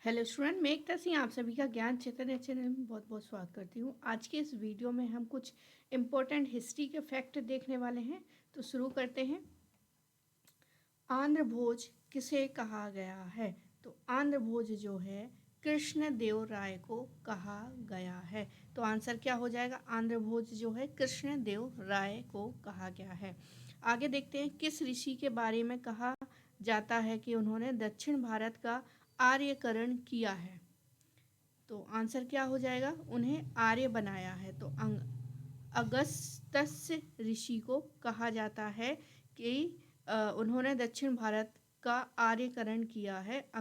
Hello student, मैं एकता सिंह आप सभी का ज्ञान चैतन्य चैनल में बहुत बहुत स्वागत करती हूँ। आज के इस वीडियो में हम कुछ इम्पोर्टेंट हिस्ट्री के फैक्ट देखने वाले हैं। तो शुरू करते हैं। आंध्र भोज किसे कहा गया है? तो आंध्र भोज जो है कृष्ण देव राय को कहा गया है। तो आंसर क्या हो जाएगा? आंध्र भोज जो है कृष्ण देव राय को कहा गया है। आगे देखते हैं, किस ऋषि के बारे में कहा जाता है कि उन्होंने दक्षिण भारत का आर्यकरण किया है? तो आंसर क्या हो जाएगा? उन्हें आर्य बनाया है। तो अगस्त्य ऋषि को कहा जाता है कि उन्होंने दक्षिण भारत का आर्यकरण किया है।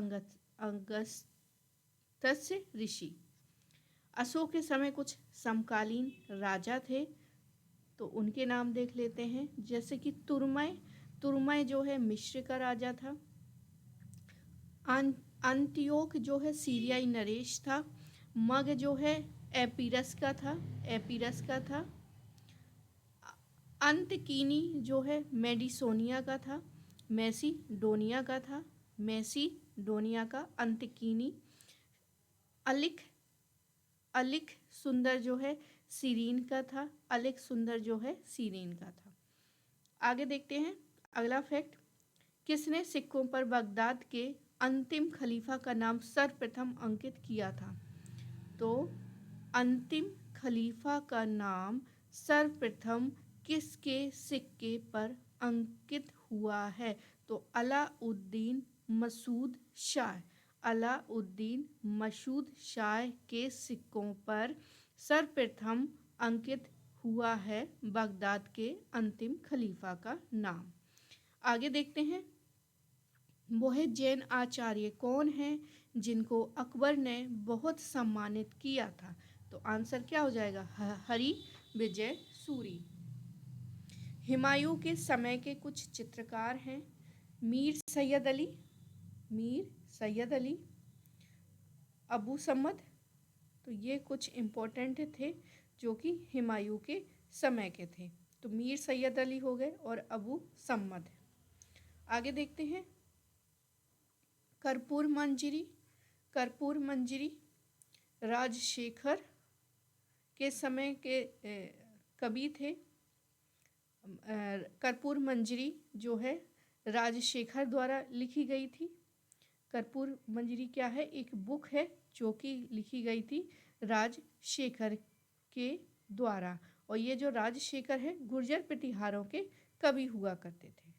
अगस्त्य ऋषि। अशोक के समय कुछ समकालीन राजा थे, तो उनके नाम देख लेते हैं। जैसे कि तुरमय। तुरमय जो है मिस्र का राजा था। अंत्योक जो है सीरियाई नरेश था। मग जो है एपीरस का था। एपीरस का था। अंतकीनी जो है मेडिसोनिया का था। मैसीडोनिया का था। मैसीडोनिया का अंतकीनी। अलिक अलिक सुंदर जो है सीरीन का था। अलिक सुंदर जो है सीरीन का था। आगे देखते हैं अगला फैक्ट। किसने सिक्कों पर बगदाद के अंतिम खलीफा का नाम सर्वप्रथम अंकित किया था? तो अंतिम खलीफा का नाम सर्वप्रथम किसके सिक्के पर अंकित हुआ है? तो अलाउद्दीन मसूद शाह। अलाउद्दीन मसूद शाह के सिक्कों पर सर्वप्रथम अंकित हुआ है बगदाद के अंतिम खलीफा का नाम। आगे देखते हैं, वह जैन आचार्य कौन है जिनको अकबर ने बहुत सम्मानित किया था? तो आंसर क्या हो जाएगा? हरि विजय सूरी। हुमायूं के समय के कुछ चित्रकार हैं। मीर सैयद अली। मीर सैयद अली। अबू सम्मद। तो ये कुछ इम्पोर्टेंट थे जो कि हुमायूं के समय के थे। तो मीर सैयद अली हो गए और अबू सम्मद। आगे देखते हैं, कर्पूर मंजरी। कर्पूर मंजरी राजशेखर के समय के कवि थे। कर्पूर मंजरी जो है राजशेखर द्वारा लिखी गई थी। कर्पूर मंजरी क्या है? एक बुक है जो कि लिखी गई थी राजशेखर के द्वारा। और ये जो राजशेखर है गुर्जर प्रतिहारों के कवि हुआ करते थे।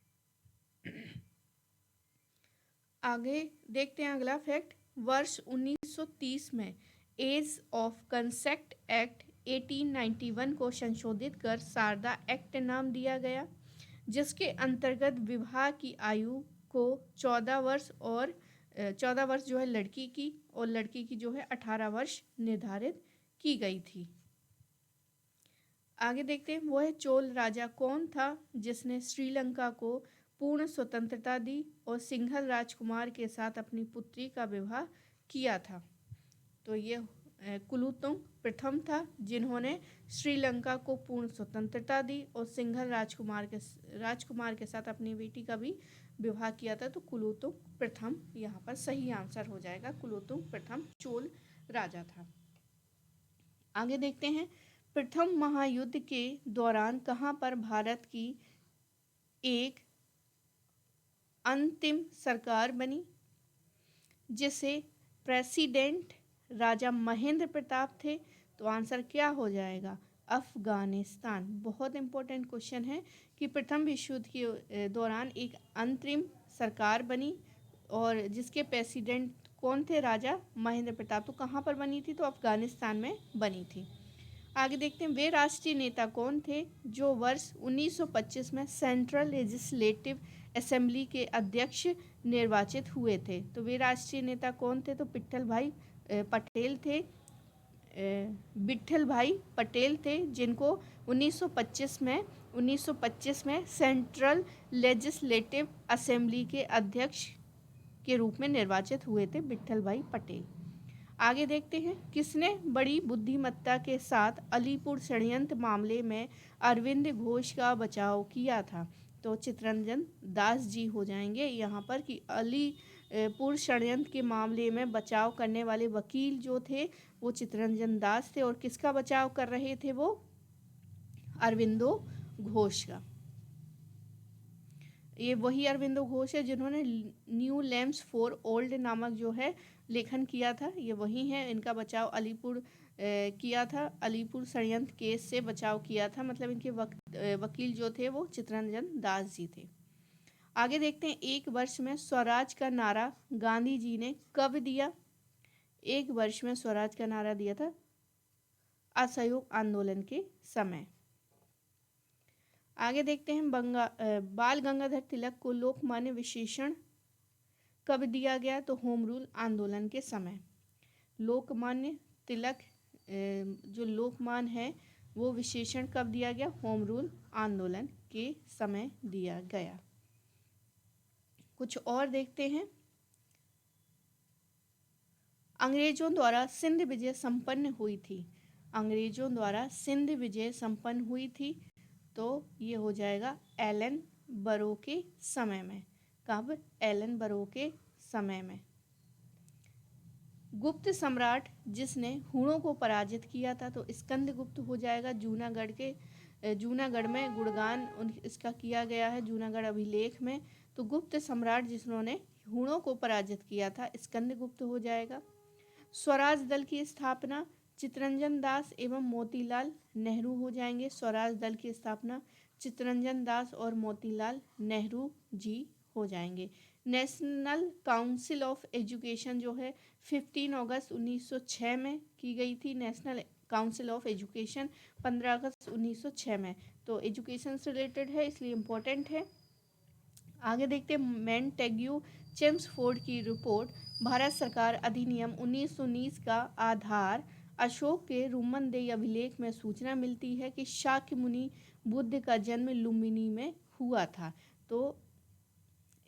आगे देखते हैं अगला फैक्ट। वर्ष 1930 में एज ऑफ कंसेक्ट एक्ट 1891 को संशोधित कर शारदा एक्ट नाम दिया गया, जिसके अंतर्गत विवाह की आयु को 14 वर्ष और 14 वर्ष जो है लड़की की और लड़की की जो है 18 वर्ष निर्धारित की गई थी। आगे देखते हैं, वह चोल राजा कौन था जिसने श्रीलंका को पूर्ण स्वतंत्रता दी और सिंघल राजकुमार के साथ अपनी पुत्री का विवाह किया था? तो ये कुलोत्तुंग प्रथम था जिन्होंने श्रीलंका को पूर्ण स्वतंत्रता दी और सिंघल राजकुमार के साथ अपनी बेटी का भी विवाह किया था। तो कुलोत्तुंग प्रथम यहाँ पर सही आंसर हो जाएगा। कुलोत्तुंग प्रथम चोल राजा था। आगे देखते हैं, प्रथम महायुद्ध के दौरान कहाँ पर भारत की एक अंतिम सरकार बनी जिसे प्रेसिडेंट राजा महेंद्र प्रताप थे? तो आंसर क्या हो जाएगा? अफगानिस्तान। बहुत इंपॉर्टेंट क्वेश्चन है कि प्रथम विश्व युद्ध के दौरान एक अंतरिम सरकार बनी और जिसके प्रेसिडेंट कौन थे? राजा महेंद्र प्रताप। तो कहाँ पर बनी थी? तो अफगानिस्तान में बनी थी। आगे देखते हैं, वे राष्ट्रीय नेता कौन थे जो वर्ष 1925 में सेंट्रल लेजिस्लेटिव असेंबली के अध्यक्ष निर्वाचित हुए थे? तो वे राष्ट्रीय नेता कौन थे? तो विट्ठल भाई पटेल थे। विट्ठल भाई पटेल थे जिनको 1925 में सेंट्रल लेजिस्लेटिव असेंबली के अध्यक्ष के रूप में निर्वाचित हुए थे विट्ठल भाई पटेल। आगे देखते हैं, किसने बड़ी बुद्धिमत्ता के साथ अलीपुर षड्यंत्र मामले में अरविंद घोष का बचाव किया था? तो चित्तरंजन दास जी हो जाएंगे यहाँ पर कि पूर्व षड्यंत्र के मामले में बचाव करने वाले वकील जो थे वो चित्तरंजन दास थे, और किसका बचाव कर रहे थे वो? अरविंदो घोष का। ये वही अरविंदो घोष है जिन्होंने न्यू लैम्प्स फॉर ओल्ड नामक जो है लेखन किया था, ये वही है। इनका बचाव अलीपुर किया था, अलीपुर षड्यंत्र केस से बचाव किया था, मतलब इनके वकील जो थे वो चित्तरंजन दास जी थे। आगे देखते हैं, एक वर्ष में स्वराज का नारा गांधी जी ने कब दिया? एक वर्ष में स्वराज का नारा दिया था असहयोग आंदोलन के समय। आगे देखते हैं, बाल गंगाधर तिलक को लोकमान्य विशेषण कब दिया गया? तो होम रूल आंदोलन के समय। लोकमान्य तिलक जो लोकमान है वो विशेषण कब दिया गया? होम रूल आंदोलन के समय दिया गया। कुछ और देखते हैं, अंग्रेजों द्वारा सिंध विजय संपन्न हुई थी। अंग्रेजों द्वारा सिंध विजय संपन्न हुई थी, तो ये हो जाएगा एलन बरो के समय में। कब? एलन बरो के समय में। गुप्त सम्राट जिसने हुणों को पराजित किया था, तो स्कंदगुप्त हो जाएगा। जूनागढ़ में गुणगान इसका किया गया है, जूनागढ़ अभिलेख में। तो गुप्त सम्राट जिन्होंने हुणों को पराजित किया था, स्कंदगुप्त हो जाएगा। स्वराज दल की स्थापना चित्तरंजन दास एवं मोतीलाल नेहरू हो जाएंगे। स्वराज दल की स्थापना चित्तरंजन दास और मोतीलाल नेहरू जी हो जाएंगे। नेशनल काउंसिल ऑफ एजुकेशन जो है 15 अगस्त 1906 में की गई थी। नेशनल काउंसिल ऑफ एजुकेशन 15 अगस्त 1906 में। तो एजुकेशन से रिलेटेड है, इसलिए इम्पोर्टेंट है। आगे देखते हैं, मैनटेग्यू चेम्सफोर्ड की रिपोर्ट भारत सरकार अधिनियम 1919 का आधार। अशोक के रुमनदेई अभिलेख में सूचना मिलती है कि शाक्य मुनि बुद्ध का जन्म लुम्बिनी में हुआ था। तो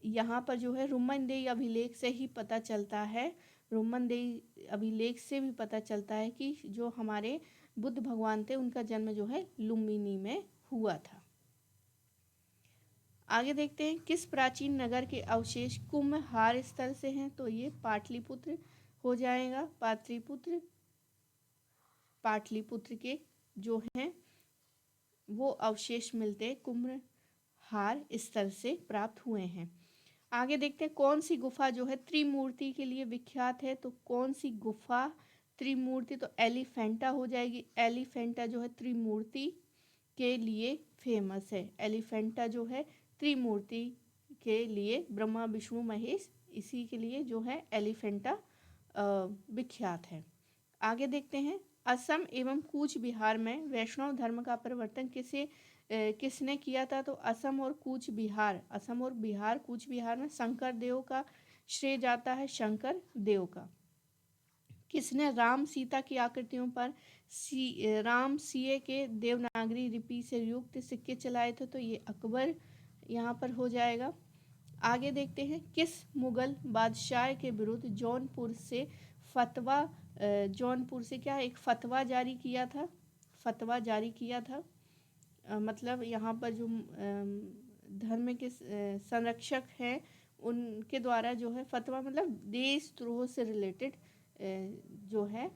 यहाँ पर जो है रुमनदेई अभिलेख से ही पता चलता है, रुमनदेई अभिलेख से भी पता चलता है कि जो हमारे बुद्ध भगवान थे उनका जन्म जो है लुम्बिनी में हुआ था। आगे देखते हैं, किस प्राचीन नगर के अवशेष कुम्भहार स्थल से हैं? तो ये पाटलिपुत्र हो जाएगा। पाटलिपुत्र के जो हैं वो अवशेष मिलते कुम्भहार स्थल से प्राप्त हुए हैं। आगे देखते हैं, कौन सी गुफा जो है त्रिमूर्ति के लिए विख्यात है? तो कौन सी गुफा त्रिमूर्ति? तो एलिफेंटा हो जाएगी। एलिफेंटा जो है त्रिमूर्ति के लिए फेमस है। एलिफेंटा जो है त्रिमूर्ति के लिए, ब्रह्मा विष्णु महेश, इसी के लिए जो है एलिफेंटा विख्यात है। आगे देखते हैं, असम एवं कूच बिहार में वैष्णव धर्म का प्रवर्तन किसने किया था? तो असम और कूच बिहार कूच बिहार में शंकर देव का श्रेय जाता है, शंकर देव का। किसने राम सीता की आकृतियों पर राम सीए के देवनागरी लिपि से युक्त सिक्के चलाए थे? तो ये अकबर यहाँ पर हो जाएगा। आगे देखते हैं, किस मुगल बादशाह के विरुद्ध जौनपुर से एक फतवा जारी किया था? मतलब यहाँ पर जो धर्म के संरक्षक हैं उनके द्वारा जो है फतवा, मतलब देशद्रोह से रिलेटेड जो है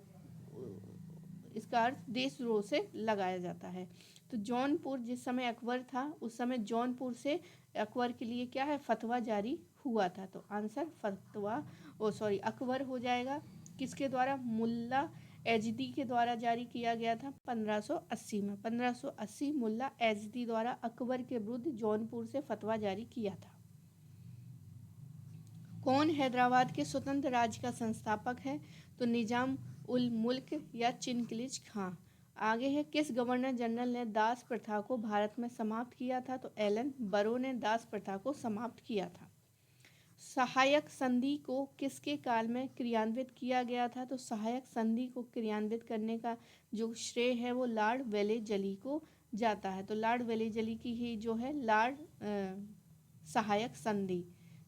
इसका अर्थ देशद्रोह से लगाया जाता है। तो जौनपुर, जिस समय अकबर था उस समय जौनपुर से अकबर के लिए क्या है, फतवा जारी हुआ था। तो आंसर अकबर हो जाएगा। किसके द्वारा? मुल्ला एजदी के द्वारा जारी किया गया था 1580 में। 1580 मुल्ला एजदी द्वारा अकबर के विरुद्ध जौनपुर से फतवा जारी किया था। कौन हैदराबाद के स्वतंत्र राज्य का संस्थापक है? तो निजाम उल मुल्क या चिनकिलिज खां। आगे है, किस गवर्नर जनरल ने दास प्रथा को भारत में समाप्त किया था? तो एलन बरो ने दास प्रथा को समाप्त किया था। सहायक संधि को किसके काल में क्रियान्वित किया गया था? तो सहायक संधि को क्रियान्वित करने का जो श्रेय है वो लॉर्ड वेलेजली को जाता है। तो लॉर्ड वेलेजली की ही जो है सहायक संधि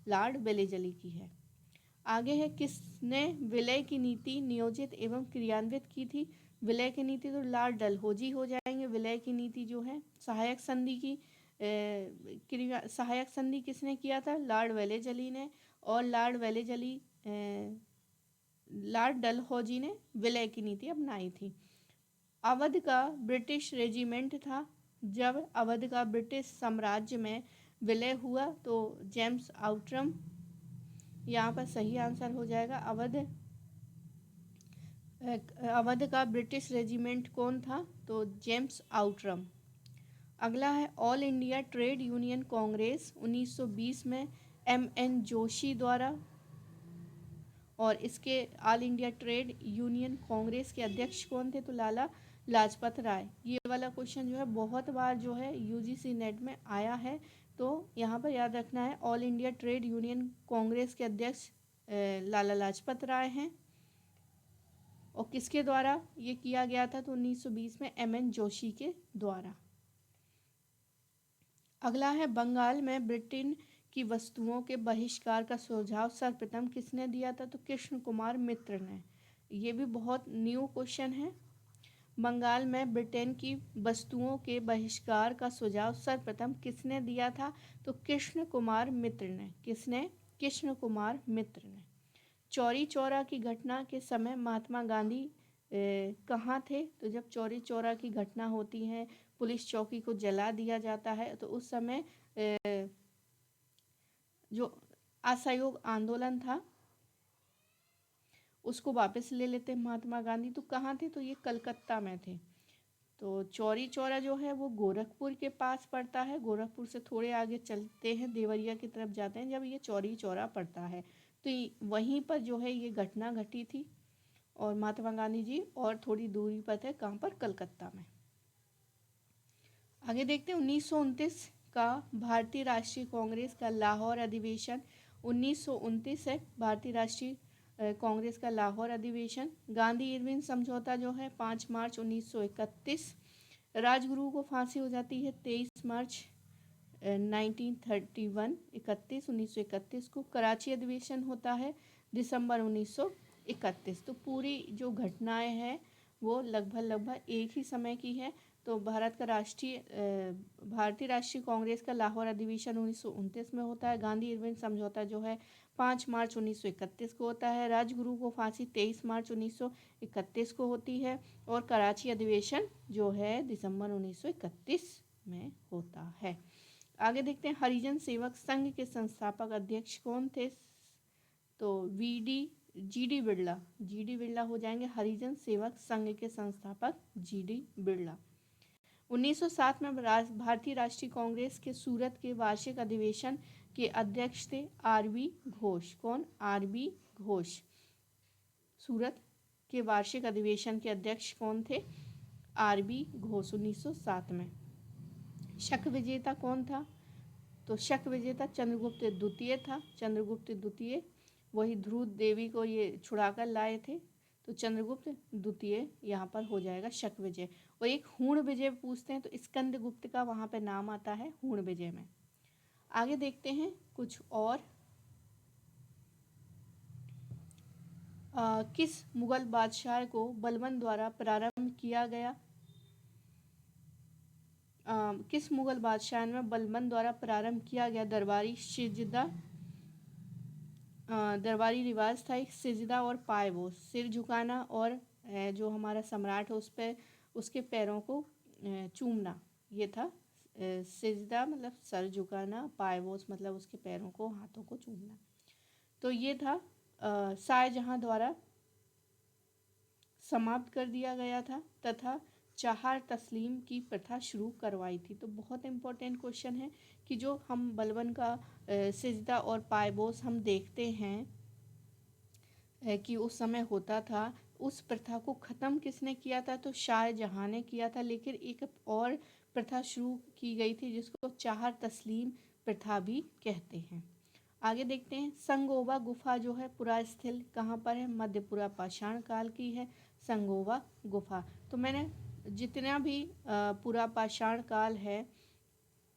लॉर्ड वेलेजली की है। आगे है, किसने विलय की नीति नियोजित एवं क्रियान्वित की थी? विलय की नीति तो लॉर्ड डलहौजी हो जाएंगे। विलय की नीति जो है सहायक संधि की सहायक संधि किसने किया था? लॉर्ड वेलेजली ने। और लॉर्ड डलहौजी ने विलय की नीति अपनाई थी। अवध का ब्रिटिश रेजिमेंट था। जब अवध का ब्रिटिश साम्राज्य में विलय हुआ तो जेम्स आउट्रम यहाँ पर सही आंसर हो जाएगा। अवध का ब्रिटिश रेजिमेंट कौन था? तो जेम्स आउट्रम। अगला है all India trade union Congress 1920 में एम.एन. जोशी द्वारा, और इसके all India trade union Congress के अध्यक्ष कौन थे? तो लाला लाजपत राय। ये वाला क्वेश्चन जो है बहुत बार जो है यूजीसी नेट में आया है, तो यहाँ पर याद रखना है all India trade union Congress के अध्यक्ष लाला लाजपत राय हैं। और किसके द्वारा ये किया गया था? तो 1920 में एम.एन. जोशी के द्वारा। अगला है बंगाल में ब्रिटेन की वस्तुओं के बहिष्कार का सुझाव सर्वप्रथम किसने दिया था? तो कृष्ण कुमार मित्र ने। ये भी बहुत न्यू क्वेश्चन है। बंगाल में ब्रिटेन की वस्तुओं के बहिष्कार का सुझाव सर्वप्रथम किसने दिया था? तो कृष्ण कुमार मित्र ने। किसने? कृष्ण कुमार मित्र ने। चौरी चौरा की घटना के समय महात्मा गांधी कहाँ थे? तो जब चौरी चौरा की घटना होती है, पुलिस चौकी को जला दिया जाता है, तो उस समय जो असहयोग आंदोलन था उसको वापस ले लेते हैं महात्मा गांधी। तो कहाँ थे? तो ये कलकत्ता में थे। तो चौरी चौरा जो है वो गोरखपुर के पास पड़ता है। गोरखपुर से थोड़े आगे चलते हैं, देवरिया की तरफ जाते हैं, जब ये चौरी चौरा पड़ता है तो वहीं पर जो है ये घटना घटी थी। और महात्मा गांधी जी और थोड़ी दूरी पर थे, कहाँ पर? कलकत्ता में। आगे देखते हैं 1929 का भारतीय राष्ट्रीय कांग्रेस का लाहौर अधिवेशन। 1929 है भारतीय राष्ट्रीय कांग्रेस का लाहौर अधिवेशन। गांधी इरविन समझौता जो है 5 मार्च 1931। राजगुरु को फांसी हो जाती है 23 मार्च 1931 को। कराची अधिवेशन होता है दिसंबर 1931। तो पूरी जो घटनाएं हैं वो लगभग एक ही समय की है। तो भारतीय राष्ट्रीय कांग्रेस का लाहौर अधिवेशन 1929 में होता है। गांधी इरविन समझौता जो है 5 मार्च 1931 को होता है। राजगुरु को फांसी 23 मार्च 1931 को होती है। और कराची अधिवेशन जो है दिसंबर 1931 में होता है। आगे देखते हैं हरिजन सेवक संघ के संस्थापक अध्यक्ष कौन थे? तो जी.डी. बिरला हो जाएंगे हरिजन सेवक संघ के संस्थापक जी.डी. बिरला। 1907 में भारतीय राष्ट्रीय कांग्रेस के सूरत के वार्षिक अधिवेशन के अध्यक्ष थे आर.बी. घोष। कौन? आर.बी. घोष। सूरत के वार्षिक अधिवेशन के अध्यक्ष कौन थे? आर.बी. घोष 1907 में। शक विजेता कौन था? तो शक विजेता चंद्रगुप्त द्वितीय था। चंद्रगुप्त द्वितीय वही ध्रुव देवी को ये छुड़ाकर लाए थे, तो चंद्रगुप्त द्वितीय यहाँ पर हो जाएगा शक विजय। और एक हूण विजय पूछते हैं तो स्कंद गुप्त का वहाँ पे नाम आता है हूण विजय में। आगे देखते हैं कुछ और। किस मुगल बादशाह को बलबन द्वारा प्रारंभ किया गया? किस मुगल बादशाह में बलबन द्वारा प्रारंभ किया गया दरबारी रिवाज था एक सिजदा और पायवोस, सिर झुकाना, और जो हमारा सम्राट है उस पर उसके पैरों को चूमना। ये था सिजदा मतलब सर झुकाना, पायवोस मतलब उसके पैरों को हाथों को चूमना। तो ये था शाहजहां द्वारा समाप्त कर दिया गया था तथा चाहार तस्लीम की प्रथा शुरू करवाई थी। तो बहुत इम्पोर्टेंट क्वेश्चन है कि जो हम बलबन का सिजदा और पायबोस हम देखते हैं कि उस समय होता था, उस प्रथा को ख़त्म किसने किया था? तो शाहजहां ने किया था। लेकिन एक और प्रथा शुरू की गई थी जिसको चाहार तस्लीम प्रथा भी कहते हैं। आगे देखते हैं संगोवा गुफा जो है पुरास्थल कहाँ पर है? मध्यपुरा पाषाण काल की है संगोवा गुफा। तो मैंने जितना भी पूरा पाषाण काल है,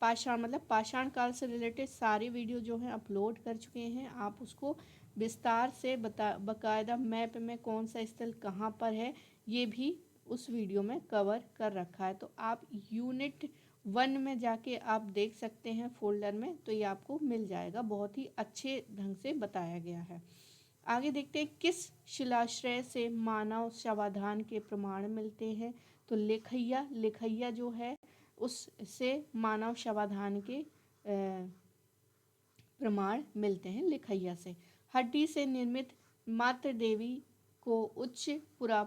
पाषाण मतलब पाषाण काल से रिलेटेड सारे वीडियो जो हैं अपलोड कर चुके हैं। आप उसको विस्तार से बकायदा मैप में कौन सा स्थल कहाँ पर है ये भी उस वीडियो में कवर कर रखा है। तो आप यूनिट वन में जाके आप देख सकते हैं फोल्डर में, तो ये आपको मिल जाएगा, बहुत ही अच्छे ढंग से बताया गया है। आगे देखते हैं किस शिलाश्रय से मानव शवाधान के प्रमाण मिलते हैं। तो लिखैया जो है उससे मानव शवाधान के प्रमाण मिलते हैं लिखैया से। हड्डी से निर्मित मातृ देवी को उच्च पुरा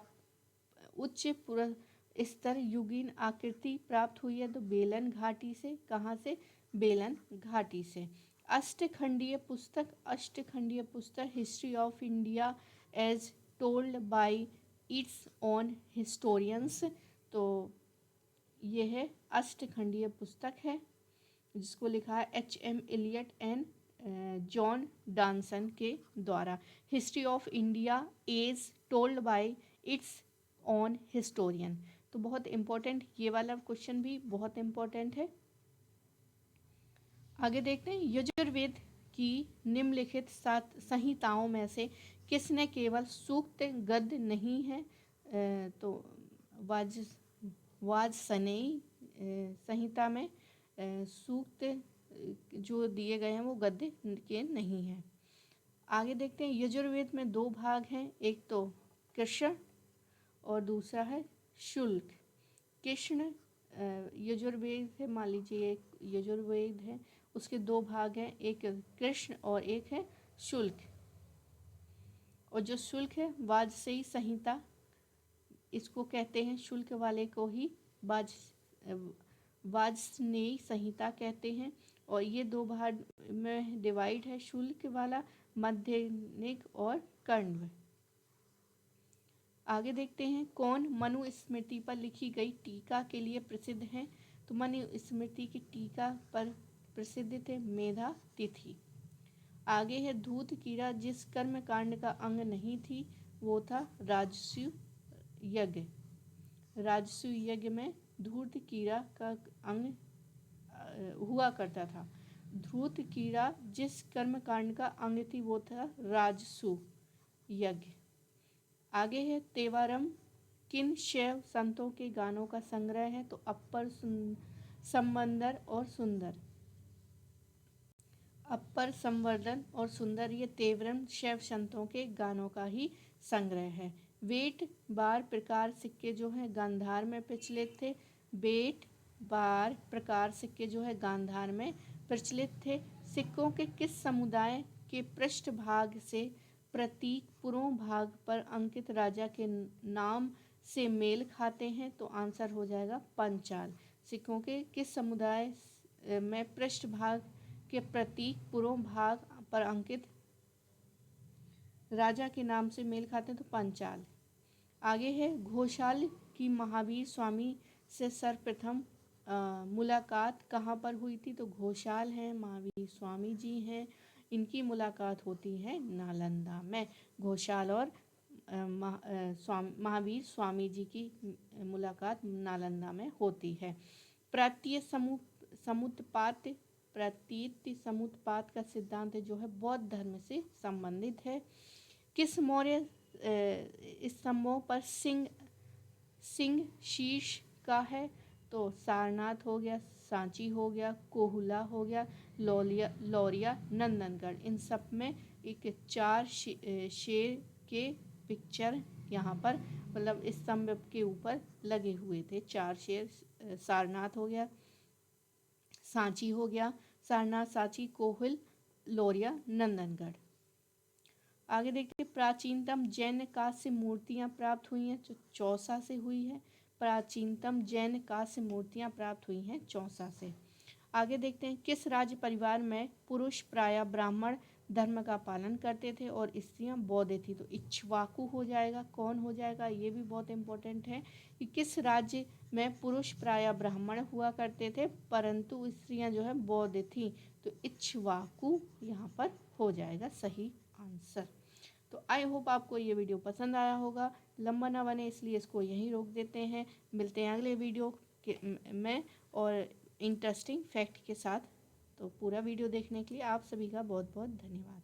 स्तर युगीन आकृति प्राप्त हुई है। तो बेलन घाटी से, कहाँ से? बेलन घाटी से। अष्टखंडीय पुस्तक history of India as told by its own historians. तो यह अष्टखंडीय पुस्तक है जिसको लिखा है H.M. Elliott and John Dowson के द्वारा। History of India as told by its own historian. तो बहुत इम्पोर्टेंट, ये वाला क्वेश्चन भी बहुत इम्पोर्टेंट है। आगे देखते हैं यजुर्वेद की निम्नलिखित 7 संहिताओं में से किसने केवल सूक्त गद्य नहीं है? तो वाजसनेयी संहिता में सूक्त जो दिए गए हैं वो गद्य के नहीं हैं। आगे देखते हैं यजुर्वेद में 2 भाग हैं, एक तो कृष्ण और दूसरा है शुल्क। कृष्ण यजुर्वेद है, मान लीजिए एक यजुर्वेद है, उसके 2 भाग हैं, एक कृष्ण और एक है शुल्क। और जो शुल्क है वाजसेयी संहिता इसको कहते हैं, शुल्क वाले को ही वाजस्नेयी संहिता कहते हैं। और ये 2 भाग में डिवाइड है, शुल्क वाला, माध्यनिक और कण्व। आगे देखते हैं कौन मनुस्मृति पर लिखी गई टीका के लिए प्रसिद्ध है। तो मनुस्मृति की टीका पर प्रसिद्ध थे मेधातिथि। आगे है धूत कीड़ा जिस कर्म कांड का अंग नहीं थी, वो था राजसूय यज्ञ। राजसूय यज्ञ में धूत कीड़ा का अंग हुआ करता था। धूत कीड़ा जिस कर्म कांड का अंग थी वो था राजसूय यज्ञ। आगे है तेवारम किन शैव संतों के गानों का संग्रह है। तो अप्पर संवर्धन और सुंदर ये तेवरम शैव संतों के गानों का ही संग्रह है। वेट बार प्रकार सिक्के जो हैं गांधार में प्रचलित थे। वेट बार प्रकार सिक्के जो है गांधार में प्रचलित थे। सिक्कों के किस समुदाय के पृष्ठभाग से प्रतीक पूर्व भाग पर अंकित राजा के नाम से मेल खाते हैं? तो आंसर हो जाएगा पंचाल। सिक्कों के किस समुदाय में पृष्ठभाग के प्रतीक पूर्व भाग पर अंकित राजा के नाम से मेल खाते हैं? तो पंचाल। आगे है घोषाल की महावीर स्वामी से सर्वप्रथम मुलाकात कहाँ पर हुई थी? तो घोषाल हैं, महावीर स्वामी जी हैं, इनकी मुलाकात होती है नालंदा में। घोषाल और महावीर स्वामी जी की मुलाकात नालंदा में होती है। प्रतीत समुत्पात का सिद्धांत जो है बौद्ध धर्म से संबंधित है। किस मौर्य स्तंभों पर सिंह शीर्ष का है? तो सारनाथ हो गया, सांची हो गया, कोहुला हो गया, लौरिया, नंदनगढ़। इन सब में एक 4 शेर के पिक्चर यहाँ पर मतलब स्तंभ के ऊपर लगे हुए थे। 4 शेर, सारनाथ हो गया, सांची हो गया, सारनाथ, सांची, कोहुल, लौरिया, नंदनगढ़। आगे देखिए प्राचीनतम जैन कांस्य मूर्तियाँ प्राप्त हुई हैं। जो चौसा से हुई है। प्राचीनतम जैन कांस्य मूर्तियाँ प्राप्त हुई हैं चौसा से। आगे देखते हैं किस राज्य परिवार में पुरुष प्रायः ब्राह्मण धर्म का पालन करते थे और स्त्रियां बौद्ध थी? तो इक्ष्वाकु हो जाएगा। कौन हो जाएगा? ये भी बहुत इम्पोर्टेंट है कि किस राज्य में पुरुष प्रायः ब्राह्मण हुआ करते थे परंतु स्त्रियां जो है बौद्ध थी? तो इक्ष्वाकु यहाँ पर हो जाएगा सही आंसर। तो आई होप आपको ये वीडियो पसंद आया होगा। लंबा ना बने इसलिए इसको यहीं रोक देते हैं। मिलते हैं अगले वीडियो में और इंटरेस्टिंग फैक्ट के साथ। तो पूरा वीडियो देखने के लिए आप सभी का बहुत बहुत धन्यवाद।